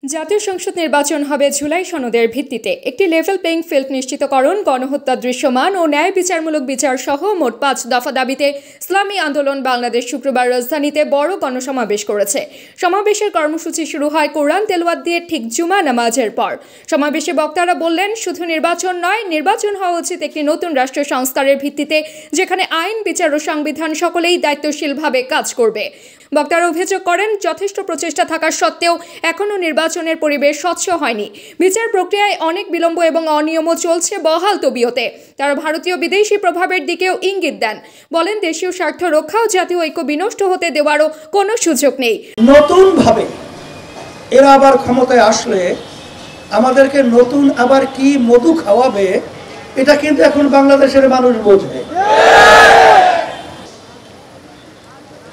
জাতীয় সংসদ নির্বাচন হবে জুলাই সনদের ভিত্তিতে। একটি লেভেল প্লেইং ফিল্ড নিশ্চিতকরণ, গণহত্যা দৃশ্যমান ও ন্যায় বিচারমূলক বিচার সহ মোট ৫ দফা দাবিতে ইসলামী আন্দোলন বাংলাদেশ শুক্রবার রাজধানীতে বড় গণসমাবেশ করেছে। সমাবেশের কর্মসূচি শুরু হয় কোরআন তেলাওয়াত দিয়ে ঠিক জুমা নামাজের পর। সমাবেশে বক্তারা বললেন, শুধু নির্বাচন নয়, নির্বাচন হওয়া উচিত একটি নতুন রাষ্ট্র সংস্কারের ভিত্তিতে, যেখানে আইন, বিচার ও সংবিধান সকলেই দায়িত্বশীলভাবে কাজ করবে। বক্তারা অভিযোগ করেন, যথেষ্ট প্রচেষ্টা থাকা সত্ত্বেও এখনও নির্বাচনের পরিবেশ স্বচ্ছ হয়নি। বিচার প্রক্রিয়ায় অনেক বিলম্ব এবং অনিয়মও চলছে বহাল তবিয়তে। তারা ভারতীয় বিদেশি প্রভাবের দিকেও ইঙ্গিত দেন। বলেন, দেশীয় স্বার্থ রক্ষা ও জাতীয় ঐক্য বিনষ্ট হতে দেওয়ারও কোনো সুযোগ নেই। নতুন ভাবে এরা আবার ক্ষমতায় আসলে আমাদেরকে নতুন আবার কি মধু খাওয়াবে, এটা কিন্তু এখন বাংলাদেশের মানুষ বোঝে।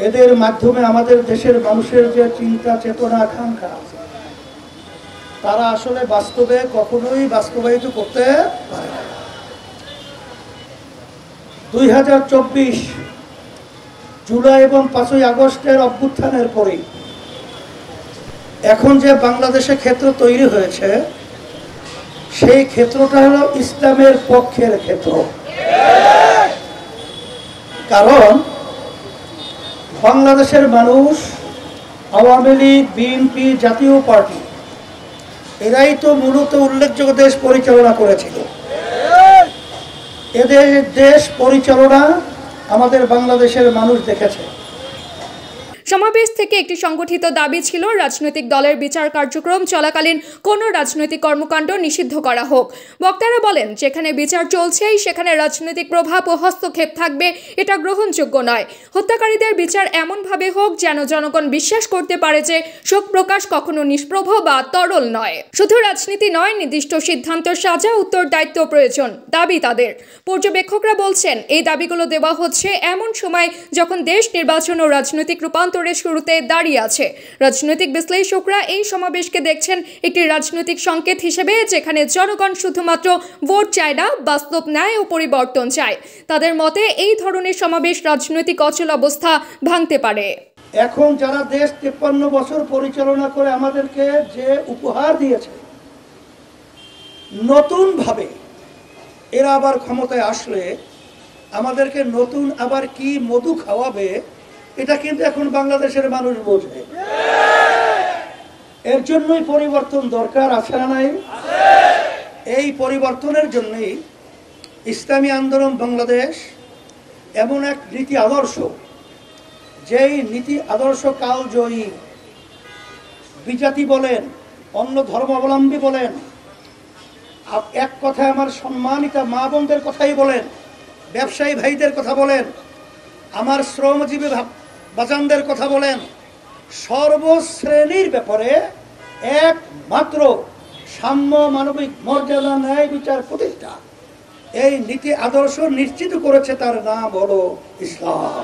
এদের মাধ্যমে আমাদের দেশের মানুষের যে চিন্তা, চেতনা, আকাঙ্ক্ষা, তারা আসলে বাস্তবে কখনোই বাস্তবায়িত করতে পারে না। 2024 জুলাই এবং 5ই আগস্টের অভ্যুত্থানের পরে এখন যে বাংলাদেশে ক্ষেত্র তৈরি হয়েছে, সেই ক্ষেত্রটা হলো ইসলামের পক্ষের ক্ষেত্র। কারণ বাংলাদেশের মানুষ, আওয়ামী লীগ, বিএনপি, জাতীয় পার্টি, এরাই তো মূলত উল্লেখযোগ্য দেশ পরিচালনা করেছিল। এদের দেশ পরিচালনা আমাদের বাংলাদেশের মানুষ দেখেছে। সমাবেশ থেকে একটি সংগঠিত দাবি ছিল, রাজনৈতিক দলের বিচার কার্যক্রম চলাকালীন কোনো রাজনৈতিক কর্মকাণ্ড নিষিদ্ধ করা হোক। বক্তারা বলেন, যেখানে বিচার চলছেই সেখানে রাজনৈতিক প্রভাব ও হস্তক্ষেপ থাকবে, এটা গ্রহণযোগ্য নয়। হত্যাকারীদের বিচার এমনভাবে হোক যেন জনগণ বিশ্বাস করতে পারে যে শোক প্রকাশ কখনো নিষ্প্রভ বা তরল নয়। শুধু রাজনীতি নয়, নির্দিষ্ট সিদ্ধান্ত, সাজা, উত্তরদায়িত্ব প্রয়োজন, দাবি তাদের। পর্যবেক্ষকরা বলছেন, এই দাবিগুলো দেওয়া হচ্ছে এমন সময় যখন দেশ নির্বাচন ও রাজনৈতিক রূপান্তরের শুরুতে দাঁড়িয়ে আছে। রাজনৈতিক বিশ্লেষকরা এই সমাবেশকে দেখছেন একটি রাজনৈতিক সংকেত হিসেবে, যেখানে জনগণ শুধুমাত্র ভোট চায় না, বাস্তব ন্যায় ও পরিবর্তন চায়। তাদের মতে এই ধরনের সমাবেশ রাজনৈতিক অচল অবস্থা ভাঙতে পারে। এখন যারা দেশ 53 বছর পরিচালনা করে আমাদেরকে যে উপহার দিয়েছে, নতুন ভাবে এরা আবার ক্ষমতায় আসলে আমাদেরকে নতুন আবার কি মধু খাওয়াবে, এটা কিন্তু এখন বাংলাদেশের মানুষ বোঝে। এর জন্যই পরিবর্তন দরকার, আছে না নাই? এই পরিবর্তনের জন্যই ইসলামী আন্দোলন বাংলাদেশ এমন এক নীতি আদর্শ, যেই নীতি আদর্শ কালজয়ী। বিজাতি বলেন, অন্য ধর্মাবলম্বী বলেন, এক কথায় আমার সম্মানিত মা বোনদের কথাই বলেন, ব্যবসায়ী ভাইদের কথা বলেন, আমার শ্রমজীবী বাজানদের কথা বলেন, সর্বশ্রেণীর ব্যাপারে একমাত্র সাম্য, মানবিক মর্যাদা, ন্যায় বিচার প্রতিষ্ঠা, এই নীতি আদর্শ নিশ্চিত করেছে। তার নাম হলো ইসলাম।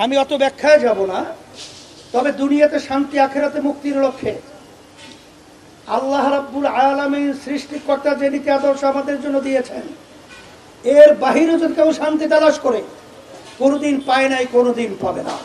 আমি অত ব্যাখ্যায় যাব না, তবে দুনিয়াতে শান্তি, আখিরাতে মুক্তির লক্ষ্যে আল্লাহ রাব্বুল আলামিন সৃষ্টিকর্তা যে নীতি আদর্শ আমাদের জন্য দিয়েছেন, এর বাহিরে যদি কেউ শান্তি তালাশ করে, কোনোদিন পায় নাই, কোনোদিন পাবে না।